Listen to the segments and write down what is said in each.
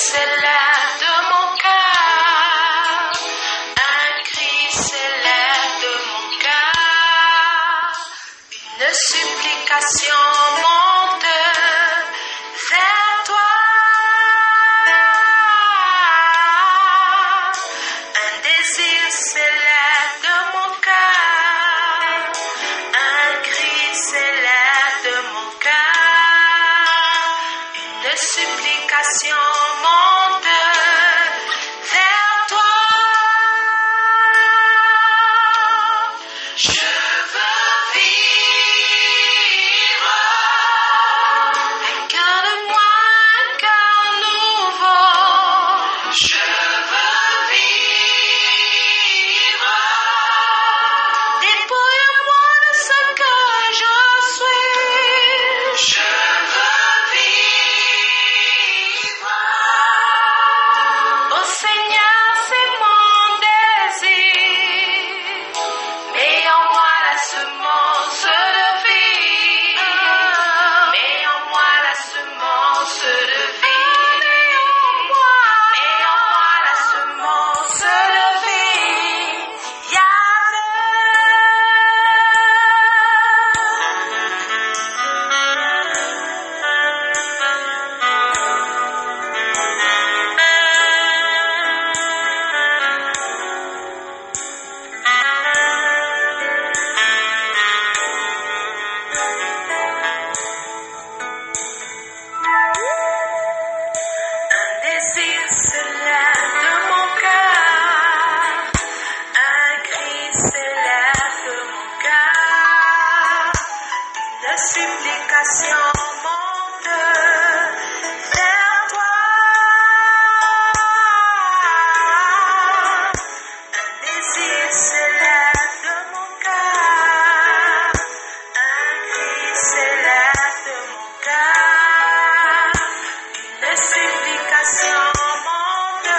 s'élève de mon cœur, un cri s'élève de mon cœur, une supplication monte vers toi, un désir s'élève de mon cœur, un cri s'élève de mon cœur, une supplication monte vers toi. Je veux vivre, incarne-moi un cœur nouveau. Je veux vivre, dépouille-moi de ce que je suis. Je veux vivre, oh Seigneur, c'est mon désir. Mets en moi la semence de vie. Mets en moi la semence de vie. Mets en moi la semence de vie. Un désir s'élève de mon cœur, un cri s'élève de mon cœur, une supplication monte vers toi, un désir s'élève de mon cœur, un cri s'élève de mon cœur, une supplication monte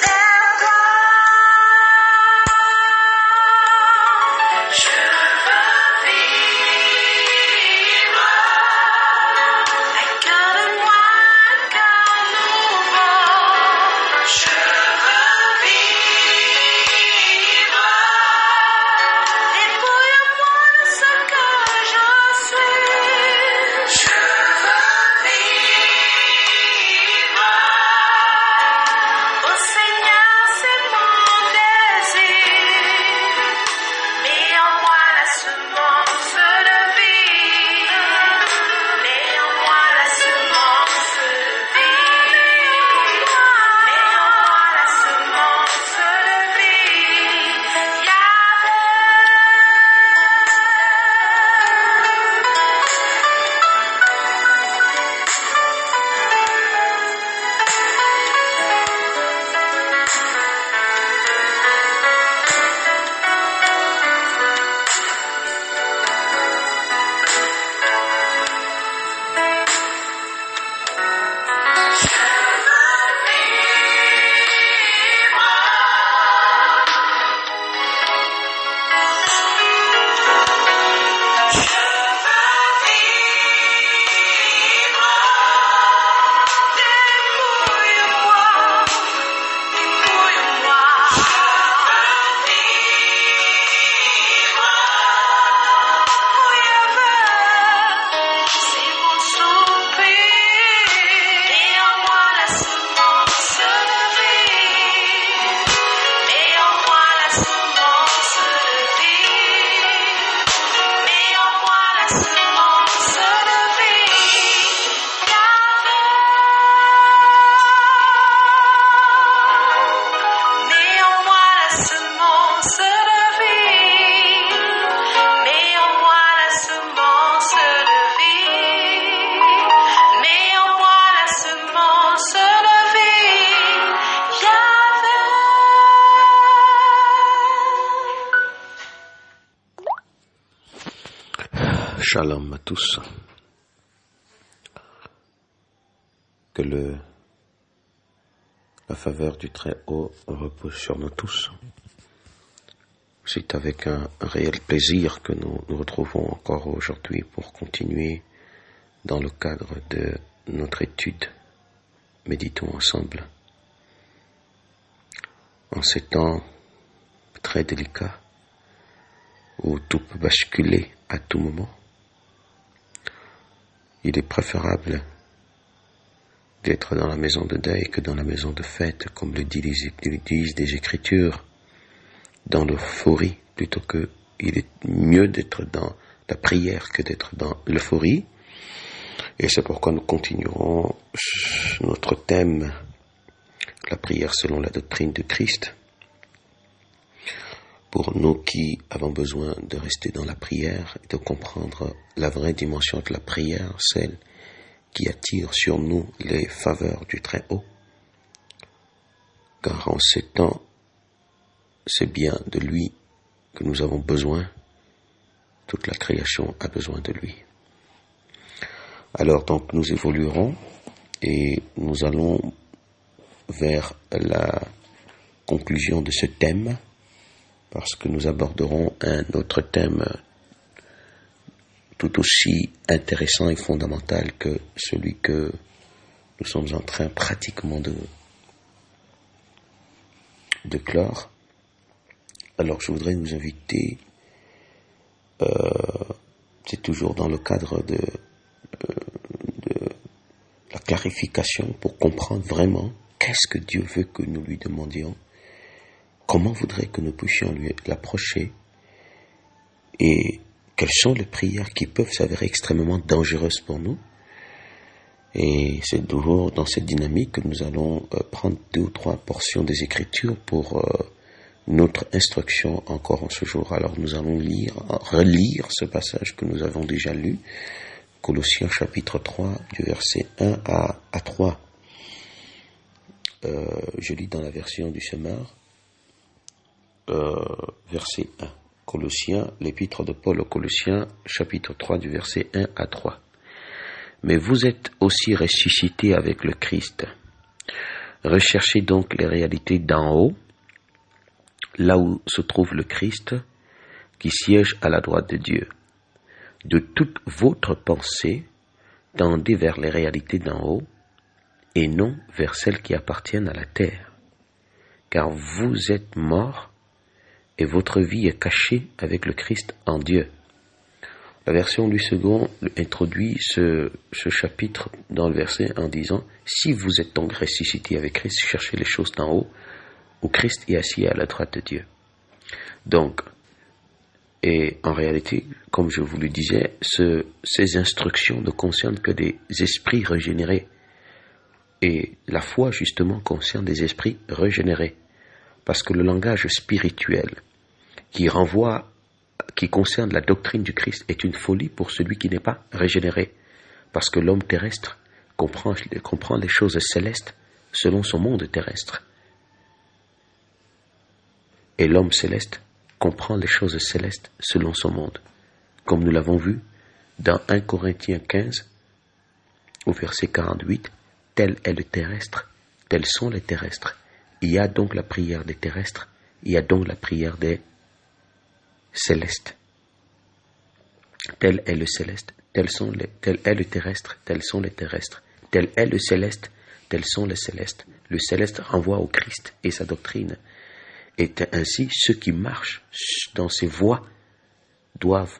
vers toi. Je veux vivre, incarne-moi un cœur nouveau. Je veux vivre, dépouille-moi de ce que je suis. Je veux vivre, oh Seigneur, c'est mon désir. Mets en moi la semence de vie. Mets en moi la semence de vie. Mets en moi la semence de vie. Shalom à tous. Que la faveur du Très-Haut repose sur nous tous. C'est avec un réel plaisir que nous nous retrouvons encore aujourd'hui pour continuer dans le cadre de notre étude méditons ensemble. En ces temps très délicats, où tout peut basculer à tout moment, il est préférable d'être dans la maison de deuil que dans la maison de fête, comme le disent des Écritures, dans l'euphorie, plutôt que il est mieux d'être dans la prière que d'être dans l'euphorie. Et c'est pourquoi nous continuerons notre thème, la prière selon la doctrine de Christ. Pour nous qui avons besoin de rester dans la prière et de comprendre la vraie dimension de la prière, celle qui attire sur nous les faveurs du Très-Haut. Car en ces temps, c'est bien de lui que nous avons besoin. Toute la création a besoin de lui. Alors donc nous évoluerons et nous allons vers la conclusion de ce thème, parce que nous aborderons un autre thème tout aussi intéressant et fondamental que celui que nous sommes en train pratiquement de clore. Alors je voudrais nous inviter, c'est toujours dans le cadre de la clarification pour comprendre vraiment qu'est-ce que Dieu veut que nous lui demandions, comment voudrait que nous puissions lui l'approcher et quelles sont les prières qui peuvent s'avérer extrêmement dangereuses pour nous. Et c'est toujours dans cette dynamique que nous allons prendre 2 ou 3 portions des Écritures pour notre instruction encore en ce jour. Alors nous allons relire ce passage que nous avons déjà lu, Colossiens chapitre 3 du verset 1 à 3. Je lis dans la version du Semeur, verset 1. Colossiens, l'épître de Paul aux Colossiens, chapitre 3 du verset 1 à 3. Mais vous êtes aussi ressuscités avec le Christ. Recherchez donc les réalités d'en haut, là où se trouve le Christ, qui siège à la droite de Dieu. De toute votre pensée, tendez vers les réalités d'en haut, et non vers celles qui appartiennent à la terre. Car vous êtes morts, et votre vie est cachée avec le Christ en Dieu. La version du second introduit ce chapitre dans le verset en disant « Si vous êtes donc ressuscités avec Christ, cherchez les choses d'en haut, où Christ est assis à la droite de Dieu. » Donc, et en réalité, comme je vous le disais, ces instructions ne concernent que des esprits régénérés. Et la foi, justement, concerne des esprits régénérés. Parce que le langage spirituel qui concerne la doctrine du Christ est une folie pour celui qui n'est pas régénéré. Parce que l'homme terrestre comprend les choses célestes selon son monde terrestre. Et l'homme céleste comprend les choses célestes selon son monde. Comme nous l'avons vu dans 1 Corinthiens 15, au verset 48, tel est le terrestre, tels sont les terrestres. Il y a donc la prière des terrestres, il y a donc la prière des célestes. Tel est le céleste, tel est le terrestre, tels sont les terrestres. Tel est le céleste, tels sont les célestes. Le céleste renvoie au Christ et sa doctrine. Et ainsi, ceux qui marchent dans ses voies doivent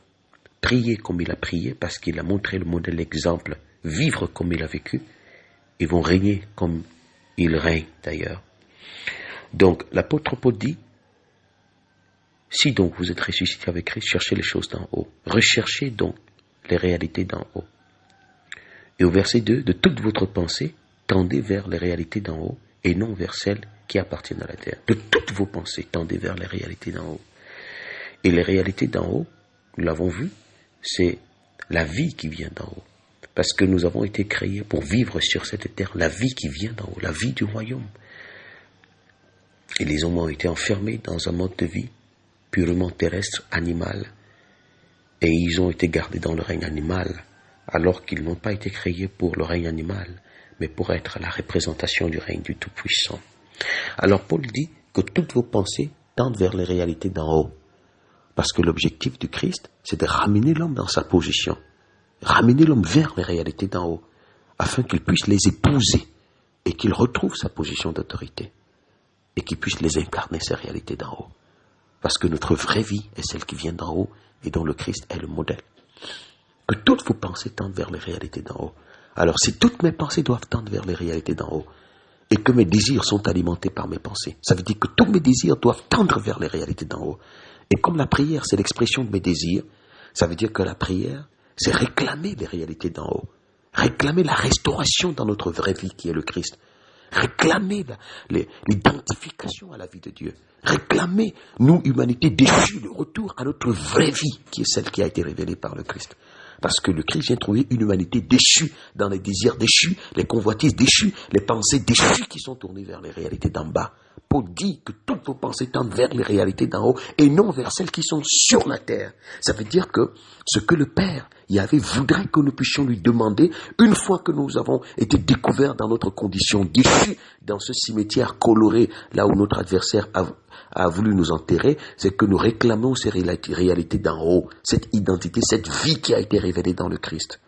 prier comme il a prié, parce qu'il a montré le modèle exemple, vivre comme il a vécu, et vont régner comme il règne d'ailleurs. Donc, l'apôtre Paul dit, si donc vous êtes ressuscités avec Christ, cherchez les choses d'en haut. Recherchez donc les réalités d'en haut. Et au verset 2, de toute votre pensée, tendez vers les réalités d'en haut et non vers celles qui appartiennent à la terre. De toutes vos pensées, tendez vers les réalités d'en haut. Et les réalités d'en haut, nous l'avons vu, c'est la vie qui vient d'en haut. Parce que nous avons été créés pour vivre sur cette terre, la vie qui vient d'en haut, la vie du royaume. Et les hommes ont été enfermés dans un mode de vie purement terrestre, animal. Et ils ont été gardés dans le règne animal, alors qu'ils n'ont pas été créés pour le règne animal, mais pour être la représentation du règne du Tout-Puissant. Alors Paul dit que toutes vos pensées tendent vers les réalités d'en haut. Parce que l'objectif du Christ, c'est de ramener l'homme dans sa position. Ramener l'homme vers les réalités d'en haut, afin qu'il puisse les épouser et qu'il retrouve sa position d'autorité et qu'il puisse les incarner, ces réalités d'en haut. Parce que notre vraie vie est celle qui vient d'en haut et dont le Christ est le modèle. Que toutes vos pensées tendent vers les réalités d'en haut. Alors si toutes mes pensées doivent tendre vers les réalités d'en haut et que mes désirs sont alimentés par mes pensées, ça veut dire que tous mes désirs doivent tendre vers les réalités d'en haut. Et comme la prière, c'est l'expression de mes désirs, ça veut dire que la prière, c'est réclamer les réalités d'en haut. Réclamer la restauration dans notre vraie vie qui est le Christ. Réclamer l'identification à la vie de Dieu. Réclamer, nous, humanité déchue, le retour à notre vraie vie qui est celle qui a été révélée par le Christ. Parce que le Christ vient trouver une humanité déchue dans les désirs déchus, les convoitises déchues, les pensées déchues qui sont tournées vers les réalités d'en bas. Paul dit que toutes vos pensées tendent vers les réalités d'en haut et non vers celles qui sont sur la terre. Ça veut dire que ce que le Père Yahvé voudrait que nous puissions lui demander, une fois que nous avons été découverts dans notre condition déchue, dans ce cimetière coloré, là où notre adversaire a voulu nous enterrer, c'est que nous réclamons ces réalités d'en haut, cette identité, cette vie qui a été révélée dans le Christ.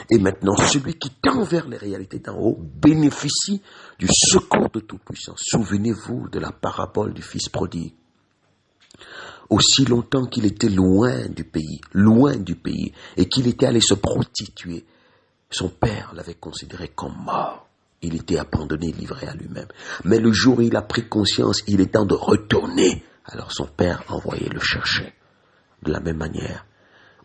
Et maintenant, celui qui tend vers les réalités d'en haut bénéficie du secours de Tout-Puissant. Souvenez-vous de la parabole du Fils prodigue. Aussi longtemps qu'il était loin du pays, et qu'il était allé se prostituer, son père l'avait considéré comme mort. Il était abandonné, livré à lui-même. Mais le jour où il a pris conscience, il est temps de retourner. Alors son père a envoyé le chercher. De la même manière,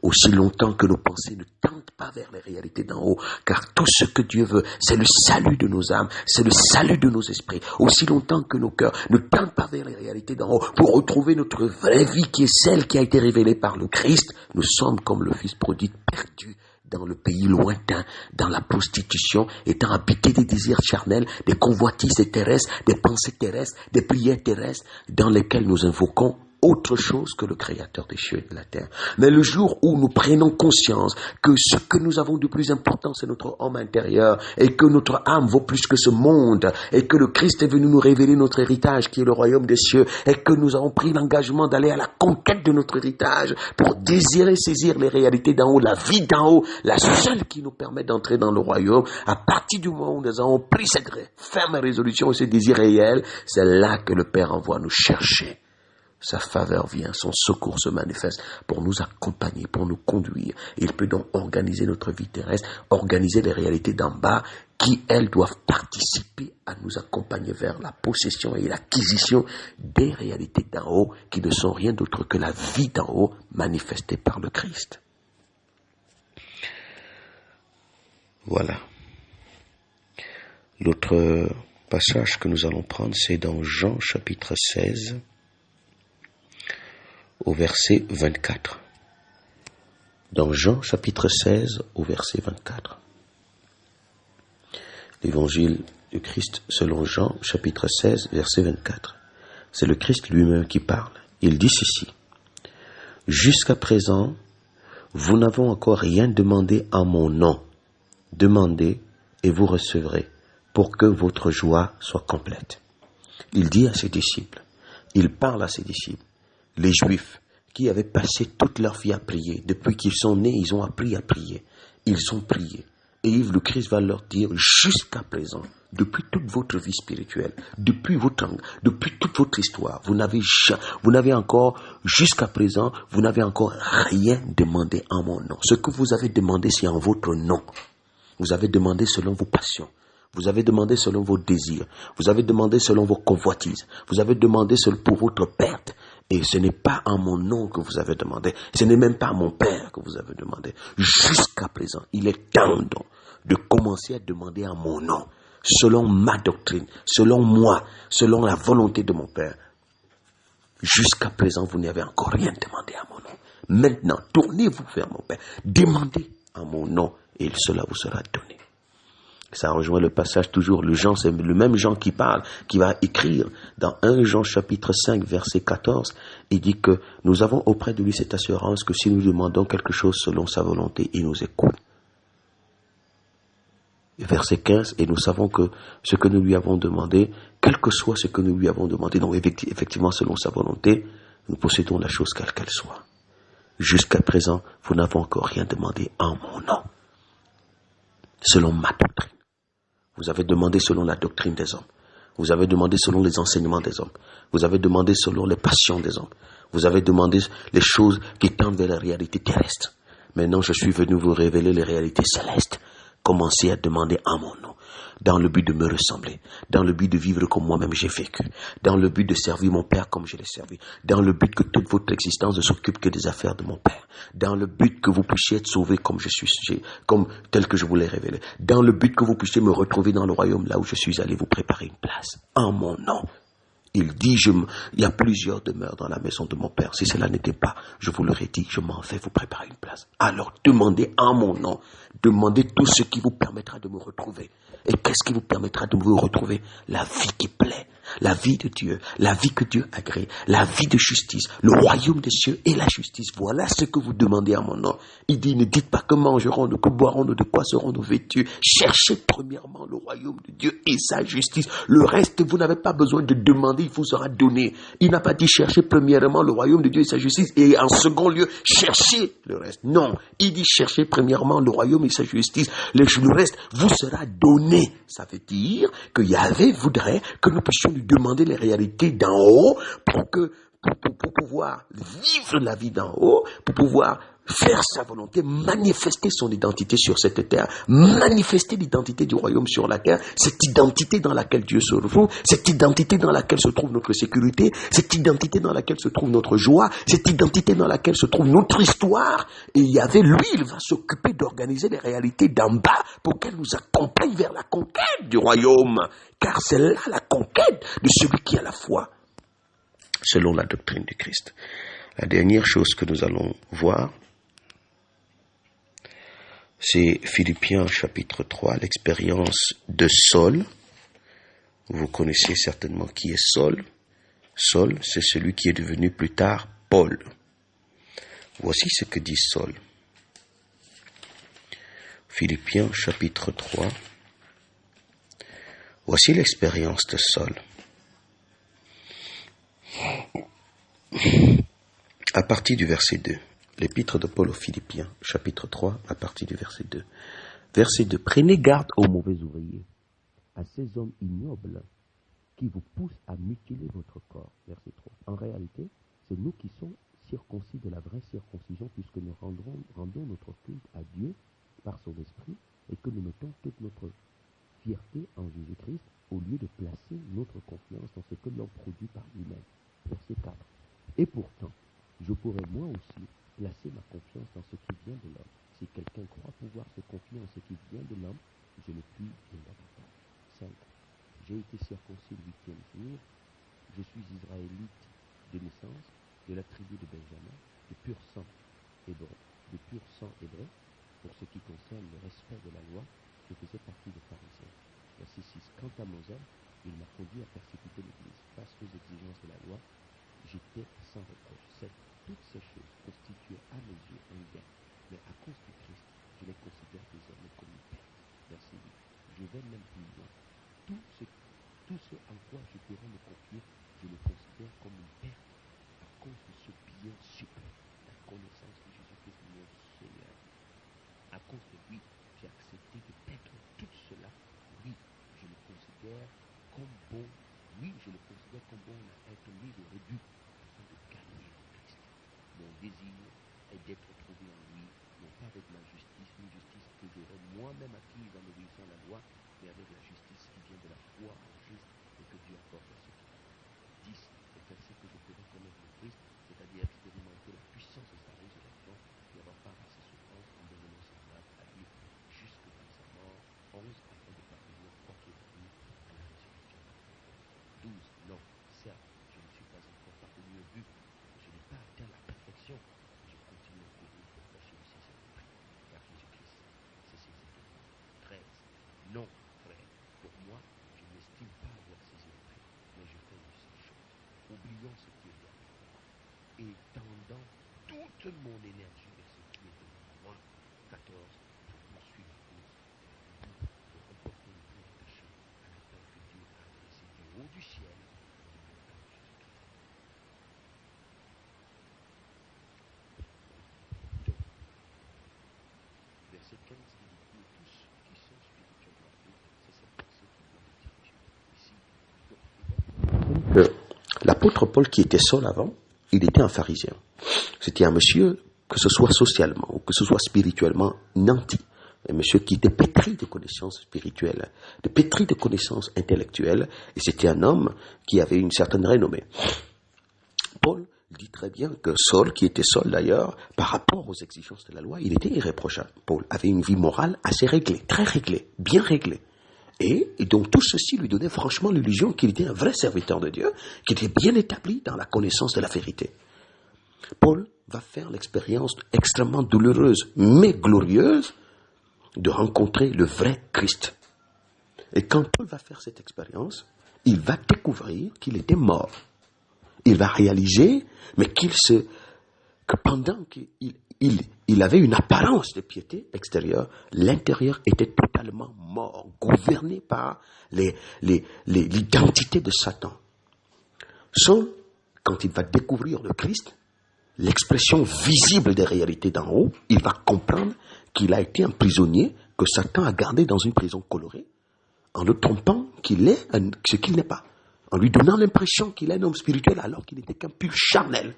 aussi longtemps que nos pensées ne tendent pas vers les réalités d'en haut, car tout ce que Dieu veut, c'est le salut de nos âmes, c'est le salut de nos esprits. Aussi longtemps que nos cœurs ne tendent pas vers les réalités d'en haut, pour retrouver notre vraie vie qui est celle qui a été révélée par le Christ, nous sommes comme le Fils prodigue perdu dans le pays lointain, dans la prostitution, étant habité des désirs charnels, des convoitises terrestres, des pensées terrestres, des prières terrestres, dans lesquelles nous invoquons autre chose que le Créateur des cieux et de la terre. Mais le jour où nous prenons conscience que ce que nous avons de plus important, c'est notre homme intérieur, et que notre âme vaut plus que ce monde, et que le Christ est venu nous révéler notre héritage, qui est le royaume des cieux, et que nous avons pris l'engagement d'aller à la conquête de notre héritage, pour désirer saisir les réalités d'en haut, la vie d'en haut, la seule qui nous permet d'entrer dans le royaume. À partir du moment où nous avons pris cette ferme résolution et ce désir réel, c'est là que le Père envoie nous chercher. Sa faveur vient, son secours se manifeste pour nous accompagner, pour nous conduire. Il peut donc organiser notre vie terrestre, organiser les réalités d'en bas qui, elles, doivent participer à nous accompagner vers la possession et l'acquisition des réalités d'en haut qui ne sont rien d'autre que la vie d'en haut manifestée par le Christ. Voilà. L'autre passage que nous allons prendre, c'est dans Jean chapitre 16, au verset 24. Dans Jean chapitre 16 au verset 24. L'évangile du Christ selon Jean chapitre 16 verset 24. C'est le Christ lui-même qui parle. Il dit ceci: Jusqu'à présent, vous n'avez encore rien demandé en mon nom. Demandez et vous recevrez, pour que votre joie soit complète. Il dit à ses disciples, il parle à ses disciples, les Juifs qui avaient passé toute leur vie à prier. Depuis qu'ils sont nés, ils ont appris à prier. Ils ont prié. Et le Christ va leur dire, jusqu'à présent, depuis toute votre vie spirituelle, depuis toute votre histoire, vous n'avez encore, jusqu'à présent, vous n'avez encore rien demandé en mon nom. Ce que vous avez demandé, c'est en votre nom. Vous avez demandé selon vos passions. Vous avez demandé selon vos désirs. Vous avez demandé selon vos convoitises. Vous avez demandé pour votre perte. Et ce n'est pas en mon nom que vous avez demandé. Ce n'est même pas à mon Père que vous avez demandé. Jusqu'à présent, il est temps donc de commencer à demander en mon nom, selon ma doctrine, selon moi, selon la volonté de mon Père. Jusqu'à présent, vous n'avez encore rien demandé à mon nom. Maintenant, tournez-vous vers mon Père. Demandez en mon nom et cela vous sera donné. Ça rejoint le passage toujours, c'est le même Jean qui parle, qui va écrire dans 1 Jean chapitre 5 verset 14, il dit que nous avons auprès de lui cette assurance que si nous demandons quelque chose selon sa volonté, il nous écoute. Verset 15, et nous savons que ce que nous lui avons demandé, quel que soit ce que nous lui avons demandé, donc effectivement selon sa volonté, nous possédons la chose quelle qu'elle soit. Jusqu'à présent, vous n'avez encore rien demandé en mon nom, selon ma doctrine. Vous avez demandé selon la doctrine des hommes. Vous avez demandé selon les enseignements des hommes. Vous avez demandé selon les passions des hommes. Vous avez demandé les choses qui tendent vers la réalité terrestre. Maintenant, je suis venu vous révéler les réalités célestes. Commencez à demander en mon nom, dans le but de me ressembler, dans le but de vivre comme moi-même j'ai vécu, dans le but de servir mon Père comme je l'ai servi, dans le but que toute votre existence ne s'occupe que des affaires de mon Père, dans le but que vous puissiez être sauvés comme je suis, comme tel que je vous l'ai révélé, dans le but que vous puissiez me retrouver dans le royaume là où je suis allé vous préparer une place, en mon nom. Il dit, il y a plusieurs demeures dans la maison de mon Père. Si cela n'était pas, je vous l'aurais dit, je m'en vais vous préparer une place. Alors demandez en mon nom, demandez tout ce qui vous permettra de me retrouver. Et qu'est-ce qui vous permettra de me retrouver? La vie qui plaît, la vie de Dieu, la vie que Dieu agrée, la vie de justice, le royaume des cieux et la justice. Voilà ce que vous demandez en mon nom. Il dit, ne dites pas que mangerons-nous, que boirons-nous, de quoi serons-nous vêtus. Cherchez premièrement le royaume de Dieu et sa justice. Le reste, vous n'avez pas besoin de demander, il vous sera donné. Il n'a pas dit cherchez premièrement le royaume de Dieu et sa justice et en second lieu, cherchez le reste. Non, il dit cherchez premièrement le royaume et sa justice. Le reste vous sera donné. Ça veut dire que Yahvé voudrait que nous puissions lui demander les réalités d'en haut pour pouvoir vivre la vie d'en haut, pour pouvoir faire sa volonté, manifester son identité sur cette terre, manifester l'identité du royaume sur la terre, cette identité dans laquelle Dieu se trouve, cette identité dans laquelle se trouve notre sécurité, cette identité dans laquelle se trouve notre joie, cette identité dans laquelle se trouve notre histoire. Et il y avait lui, il va s'occuper d'organiser les réalités d'en bas pour qu'elles nous accompagnent vers la conquête du royaume. Car c'est là la conquête de celui qui a la foi, selon la doctrine du Christ. La dernière chose que nous allons voir, c'est Philippiens chapitre 3, l'expérience de Saul. Vous connaissez certainement qui est Saul. Saul, c'est celui qui est devenu plus tard Paul. Voici ce que dit Saul. Philippiens chapitre 3. Voici l'expérience de Saul. À partir du verset 2. L'épître de Paul aux Philippiens, chapitre 3, à partir du verset 2. Verset 2. Prenez garde aux mauvais ouvriers, à ces hommes ignobles qui vous poussent à mutiler votre corps. Verset 3. En réalité, c'est nous qui sommes circoncis de la vraie circoncision, puisque nous rendons notre culte à Dieu par son esprit, et que nous mettons toute notre fierté en Jésus-Christ, au lieu de placer notre confiance dans ce que l'homme produit par lui-même. Verset 4. Et pourtant, je pourrais moi aussi placer ma confiance dans ce qui vient de l'homme. Si quelqu'un croit pouvoir se confier en ce qui vient de l'homme, je le puis bien davantage. 5. J'ai été circoncis le 8e jour. Je suis israélite de naissance, de la tribu de Benjamin, de pur sang hébreu. Pour ce qui concerne le respect de la loi, je faisais partie des pharisiens. Verset 6. Quant à Moses, il m'a conduit à persécuter l'Église. Face aux exigences de la loi, j'étais sans reproche. 7. Toutes ces choses constituaient à mes yeux un gain, mais à cause du Christ, je les considère désormais comme une perte. Verset 8. Je vais même plus loin. Tout ce en quoi je pourrais me confier, je le considère comme une perte à cause de ce bien suprême, la connaissance de Jésus-Christ, notre Seigneur. À cause de lui, j'ai accepté de perdre tout cela. Oui, je le considère comme bon. Oui, je le considère comme bon à être mis au rebut afin de gagner le Christ. Mon désir est d'être trouvé en lui, non pas avec ma justice, une justice que j'aurais moi-même acquise en obéissant à la loi, mais avec la justice qui vient de la foi en Christ et que Dieu accorde à ceux qui croient. 10. C'est ainsi que je pourrais connaître le Christ, c'est-à-dire expérimenter la puissance de sa résurrection et avoir part à ses souffrances en devenant semblable à lui jusque dans sa mort. 11. Afin de parvenir quoi qu'il arrive à la résurrection. 12. Non, certes, je ne suis pas encore parvenu au but. Je n'ai pas atteint la perfection. Je continue à courir pour prêcher le sixième prix, car Jésus-Christ, c'est ses étoiles. 13. Non, frère, pour moi, je n'estime pas avoir saisi le prix, mais je fais une seule chose. Oublions ce qui est derrière moi et tendant toute mon énergie vers ce qui est devant moi. 14. Pour poursuivre la course, pour remporter le prix attaché à l'appel que Dieu a adressé du haut du ciel. Verset 15, il dit pour tous qui sont spirituellement adultes, c'est cette L'apôtre Paul qui était Saul avant, il était un pharisien. C'était un monsieur, que ce soit socialement ou que ce soit spirituellement, nanti. Un monsieur qui était pétri de connaissances spirituelles, pétri de connaissances intellectuelles, et c'était un homme qui avait une certaine renommée. Paul dit très bien que Saul, qui était Saul d'ailleurs, par rapport aux exigences de la loi, il était irréprochable. Paul avait une vie morale assez réglée, très réglée, bien réglée. Et donc tout ceci lui donnait franchement l'illusion qu'il était un vrai serviteur de Dieu, qu'il était bien établi dans la connaissance de la vérité. Paul va faire l'expérience extrêmement douloureuse, mais glorieuse, de rencontrer le vrai Christ. Et quand Paul va faire cette expérience, il va découvrir qu'il était mort. Il va réaliser, mais que pendant qu'il avait une apparence de piété extérieure, l'intérieur était totalement mort, gouverné par l'identité de Satan. Saul, quand il va découvrir le Christ, l'expression visible des réalités d'en haut, il va comprendre qu'il a été un prisonnier que Satan a gardé dans une prison colorée, en le trompant qu'il est ce qu'il n'est pas, en lui donnant l'impression qu'il est un homme spirituel alors qu'il n'était qu'un pur charnel.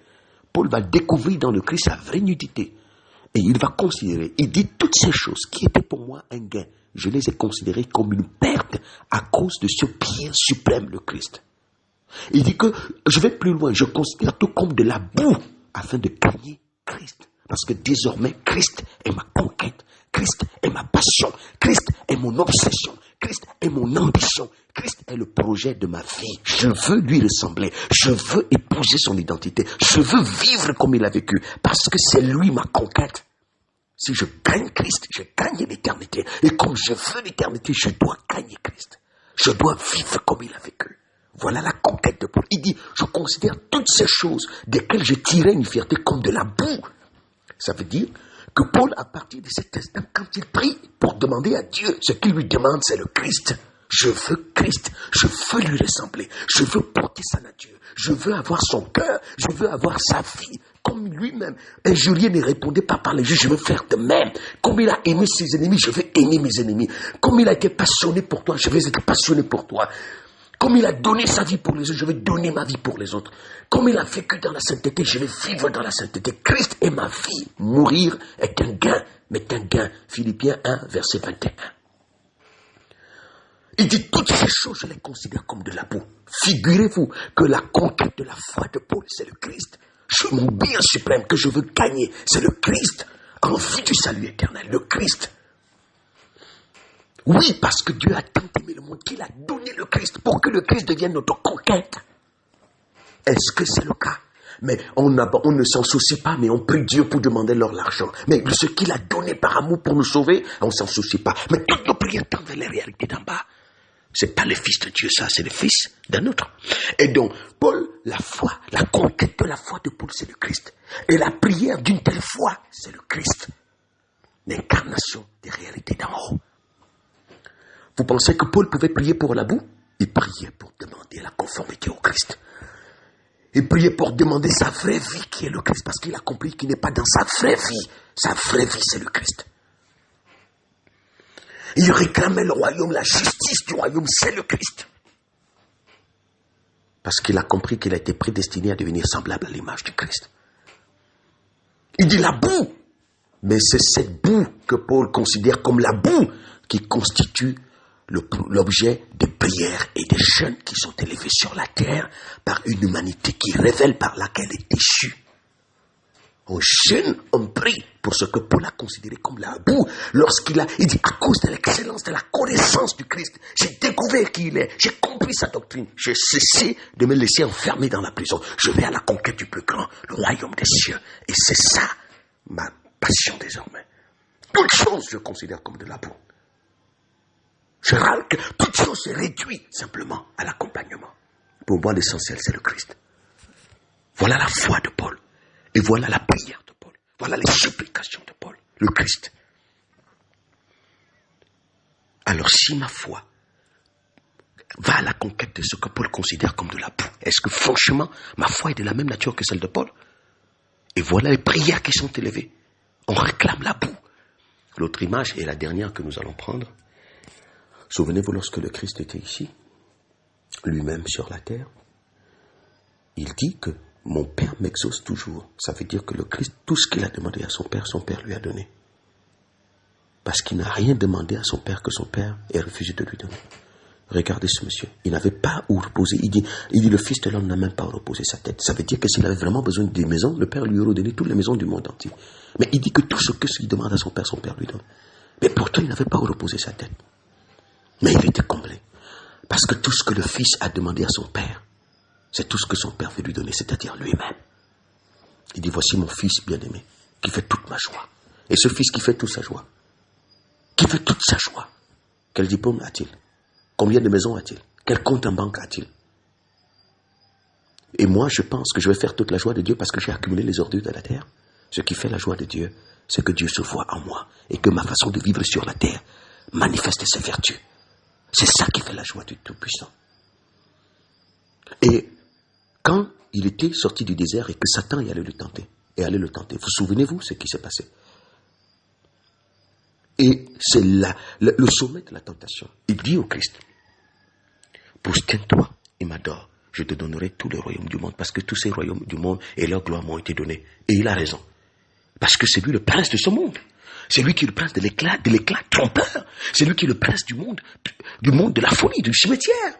Paul va découvrir dans le Christ sa vraie nudité. Et il va considérer, il dit toutes ces choses qui étaient pour moi un gain, je les ai considérées comme une perte à cause de ce bien suprême, le Christ. Il dit que, je vais plus loin, je considère tout comme de la boue afin de gagner Christ. Parce que désormais, Christ est ma conquête, Christ est ma passion, Christ est mon obsession, Christ est mon ambition, Christ est le projet de ma vie. Je veux lui ressembler, je veux épouser son identité, je veux vivre comme il a vécu, parce que c'est lui ma conquête. Si je gagne Christ, je gagne l'éternité. Et comme je veux l'éternité, je dois gagner Christ. Je dois vivre comme il a vécu. Voilà la conquête de Paul. Il dit, je considère toutes ces choses desquelles je tirais une fierté comme de la boue. Ça veut dire que Paul, à partir de cet instant, quand il prie pour demander à Dieu, ce qu'il lui demande, c'est le Christ. Je veux Christ, je veux lui ressembler, je veux porter sa nature, je veux avoir son cœur, je veux avoir sa vie, comme lui-même. Injurié ne répondait pas par les juges, je veux faire de même. Comme il a aimé ses ennemis, je veux aimer mes ennemis. Comme il a été passionné pour toi, je vais être passionné pour toi. Comme il a donné sa vie pour les autres, je vais donner ma vie pour les autres. Comme il a vécu dans la sainteté, je vais vivre dans la sainteté. Christ est ma vie. Mourir est un gain, mais un gain. Philippiens 1, verset 21. Il dit, toutes ces choses, je les considère comme de la boue. Figurez-vous que la conquête de la foi de Paul, c'est le Christ. Mon bien suprême que je veux gagner, c'est le Christ. En vue du salut éternel, le Christ. Oui, parce que Dieu a tant aimé le monde qu'il a donné le Christ pour que le Christ devienne notre conquête. Est-ce que c'est le cas? Mais on ne s'en soucie pas, mais on prie Dieu pour demander leur l'argent. Mais ce qu'il a donné par amour pour nous sauver, on ne s'en soucie pas. Mais toutes nos prières tendent vers les réalités d'en bas. C'est pas le Fils de Dieu, ça, c'est le Fils d'un autre. Et donc, Paul, la foi, la conquête de la foi de Paul, c'est le Christ. Et la prière d'une telle foi, c'est le Christ. L'incarnation des réalités d'en haut. Vous pensez que Paul pouvait prier pour la boue? Il priait pour demander la conformité au Christ. Il priait pour demander sa vraie vie qui est le Christ, parce qu'il a compris qu'il n'est pas dans sa vraie vie. Sa vraie vie, c'est le Christ. Il réclamait le royaume, la justice du royaume, c'est le Christ. Parce qu'il a compris qu'il a été prédestiné à devenir semblable à l'image du Christ. Il dit la boue. Mais c'est cette boue que Paul considère comme la boue qui constitue l'objet des prières et des jeûnes qui sont élevés sur la terre par une humanité qui révèle par laquelle elle est déchue. On jeûne, on prie pour ce que Paul a considéré comme la boue. Il dit, à cause de l'excellence de la connaissance du Christ, j'ai découvert qui il est, j'ai compris sa doctrine, j'ai cessé de me laisser enfermer dans la prison. Je vais à la conquête du plus grand, le royaume des cieux. Et c'est ça, ma passion désormais. Toute chose, je considère comme de la boue. Je râle que toute chose se réduit simplement à l'accompagnement. Pour moi, l'essentiel, c'est le Christ. Voilà la foi de Paul. Et voilà la prière de Paul. Voilà les supplications de Paul. Le Christ. Alors, si ma foi va à la conquête de ce que Paul considère comme de la boue, est-ce que franchement, ma foi est de la même nature que celle de Paul? Et voilà les prières qui sont élevées. On réclame la boue. L'autre image est la dernière que nous allons prendre. Souvenez-vous lorsque le Christ était ici, lui-même sur la terre, il dit que mon Père m'exauce toujours. Ça veut dire que le Christ, tout ce qu'il a demandé à son Père lui a donné. Parce qu'il n'a rien demandé à son Père que son Père ait refusé de lui donner. Regardez ce monsieur. Il n'avait pas où reposer. Il dit, le Fils de l'homme n'a même pas où reposer sa tête. Ça veut dire que s'il avait vraiment besoin des maisons, le Père lui aurait donné toutes les maisons du monde entier. Mais il dit que tout ce qu'il demande à son Père lui donne. Mais pourtant, il n'avait pas où reposer sa tête. Mais il était comblé. Parce que tout ce que le Fils a demandé à son Père, c'est tout ce que son Père veut lui donner, c'est-à-dire lui-même. Il dit, voici mon Fils bien-aimé, qui fait toute ma joie. Et ce Fils qui fait toute sa joie, qui fait toute sa joie, quel diplôme a-t-il? Combien de maisons a-t-il? Quel compte en banque a-t-il? Et moi, je pense que je vais faire toute la joie de Dieu parce que j'ai accumulé les ordures de la terre. Ce qui fait la joie de Dieu, c'est que Dieu se voit en moi et que ma façon de vivre sur la terre manifeste ses vertus. C'est ça qui fait la joie du Tout-Puissant. Et quand il était sorti du désert et que Satan allait le tenter, vous souvenez-vous ce qui s'est passé? Et c'est le sommet de la tentation. Il dit au Christ, pousse-toi et m'adore, je te donnerai tous les royaumes du monde, parce que tous ces royaumes du monde et leur gloire m'ont été donnés. Et il a raison. Parce que c'est lui le prince de ce monde. C'est lui qui est le prince de l'éclat trompeur. C'est lui qui est le prince du monde de la folie, du cimetière.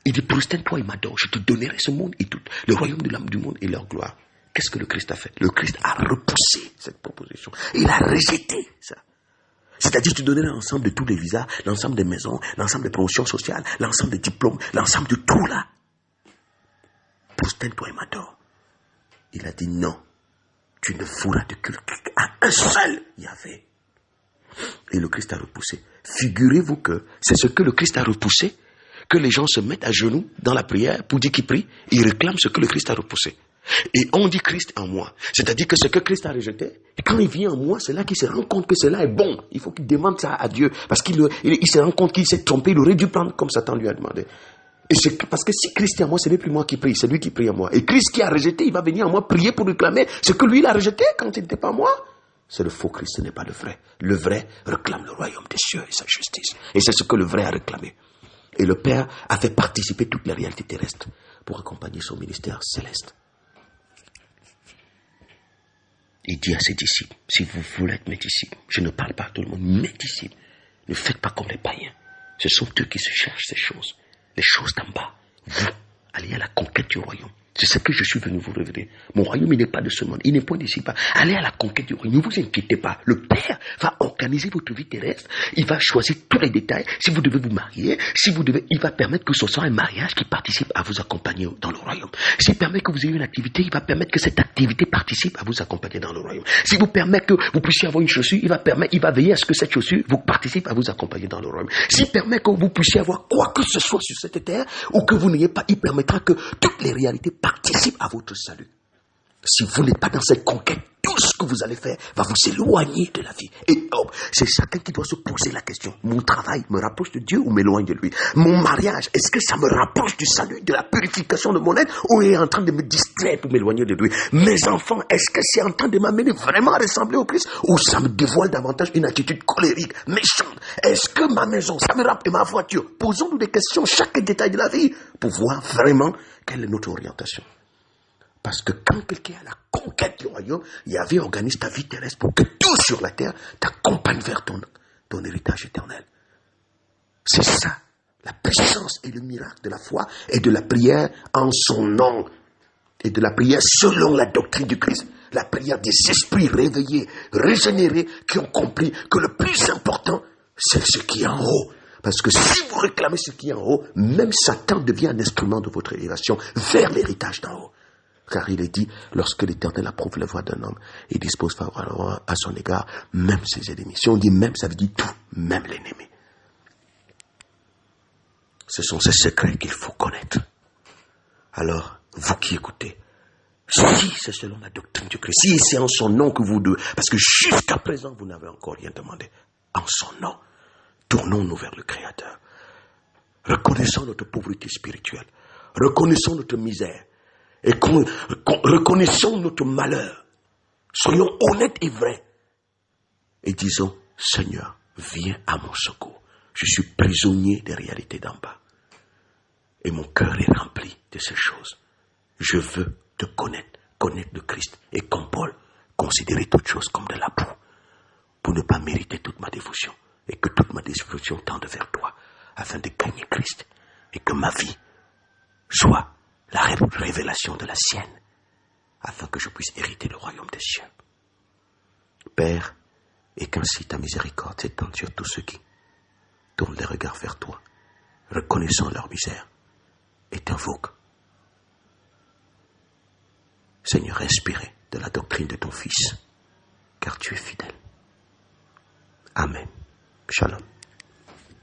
Il dit, pousse-toi et m'adore, je te donnerai ce monde et tout, le royaume de l'âme du monde et leur gloire. Qu'est-ce que le Christ a fait? Le Christ a repoussé cette proposition. Il a rejeté ça. C'est-à-dire, tu donnerais l'ensemble de tous les visas, l'ensemble des maisons, l'ensemble des promotions sociales, l'ensemble des diplômes, l'ensemble de tout là. Pousse-toi et m'adore. Il a dit non. Tu ne feras de culte à un seul Yahvé. Et le Christ a repoussé. Figurez-vous que c'est ce que le Christ a repoussé, que les gens se mettent à genoux dans la prière pour dire qu'ils prient, et ils réclament ce que le Christ a repoussé. Et on dit Christ en moi. C'est-à-dire que ce que Christ a rejeté, quand il vient en moi, c'est là qu'il se rend compte que cela est bon. Il faut qu'il demande ça à Dieu. Parce qu'il se rend compte qu'il s'est trompé, il aurait dû prendre comme Satan lui a demandé. Et c'est parce que si Christ est en moi, ce n'est plus moi qui prie, c'est lui qui prie en moi. Et Christ qui a rejeté, il va venir en moi prier pour réclamer ce que lui il a rejeté quand il n'était pas moi. C'est le faux Christ, ce n'est pas le vrai. Le vrai réclame le royaume des cieux et sa justice. Et c'est ce que le vrai a réclamé. Et le Père a fait participer toute la réalité terrestre pour accompagner son ministère céleste. Il dit à ses disciples, si vous voulez être mes disciples, je ne parle pas à tout le monde, mes disciples, ne faites pas comme les païens. Ce sont eux qui se cherchent ces choses, les choses d'en bas. Vous, allez à la conquête du royaume. C'est ce que je suis venu vous révéler. Mon royaume, il n'est pas de ce monde. Il n'est point d'ici pas. Allez à la conquête du royaume. Ne vous inquiétez pas. Le Père va organiser votre vie terrestre. Il va choisir tous les détails. Si vous devez vous marier, il va permettre que ce soit un mariage qui participe à vous accompagner dans le royaume. S'il permet que vous ayez une activité, il va permettre que cette activité participe à vous accompagner dans le royaume. S'il vous permet que vous puissiez avoir une chaussure, il va veiller à ce que cette chaussure vous participe à vous accompagner dans le royaume. S'il permet que vous puissiez avoir quoi que ce soit sur cette terre, ou que vous n'ayez pas, il permettra que toutes les réalités participent à votre salut. Si vous n'êtes pas dans cette conquête, tout ce que vous allez faire va vous éloigner de la vie. Et c'est chacun qui doit se poser la question. Mon travail me rapproche de Dieu ou m'éloigne de lui? Mon mariage, est-ce que ça me rapproche du salut, de la purification de mon être, ou est en train de me distraire pour m'éloigner de lui? Mes enfants, est-ce que c'est en train de m'amener vraiment à ressembler au Christ, ou ça me dévoile davantage une attitude colérique, méchante? Est-ce que ma maison, ça me rappelle ma voiture? Posons-nous des questions, chaque détail de la vie, pour voir vraiment quelle est notre orientation. Parce que quand quelqu'un est à la conquête du royaume, Yahvé organise ta vie terrestre pour que tout sur la terre t'accompagne vers ton héritage éternel. C'est ça, la puissance et le miracle de la foi et de la prière en son nom. Et de la prière selon la doctrine du Christ. La prière des esprits réveillés, régénérés, qui ont compris que le plus important, c'est ce qui est en haut. Parce que si vous réclamez ce qui est en haut, même Satan devient un instrument de votre élévation vers l'héritage d'en haut. Car il est dit, lorsque l'Éternel approuve la voix d'un homme et dispose favorablement à son égard, même ses ennemis. Si on dit même, ça veut dire tout, même l'ennemi. Ce sont ces secrets qu'il faut connaître. Alors, vous qui écoutez, si c'est selon la doctrine du Christ, si c'est en son nom que vous devez, parce que jusqu'à présent, vous n'avez encore rien demandé, en son nom, tournons-nous vers le Créateur. Reconnaissons notre pauvreté spirituelle, reconnaissons notre misère, et reconnaissons notre malheur. Soyons honnêtes et vrais. Et disons, Seigneur, viens à mon secours. Je suis prisonnier des réalités d'en bas. Et mon cœur est rempli de ces choses. Je veux te connaître, connaître le Christ. Et comme Paul, considérer toutes choses comme de la boue, pour ne pas mériter toute ma dévotion, et que toute ma dévotion tende vers toi, afin de gagner Christ, et que ma vie soit la révélation de la sienne, afin que je puisse hériter le royaume des cieux. Père, et qu'ainsi ta miséricorde s'étende sur tous ceux qui tournent les regards vers toi, reconnaissant leur misère, et t'invoquent. Seigneur, inspiré de la doctrine de ton Fils, car tu es fidèle. Amen. Shalom.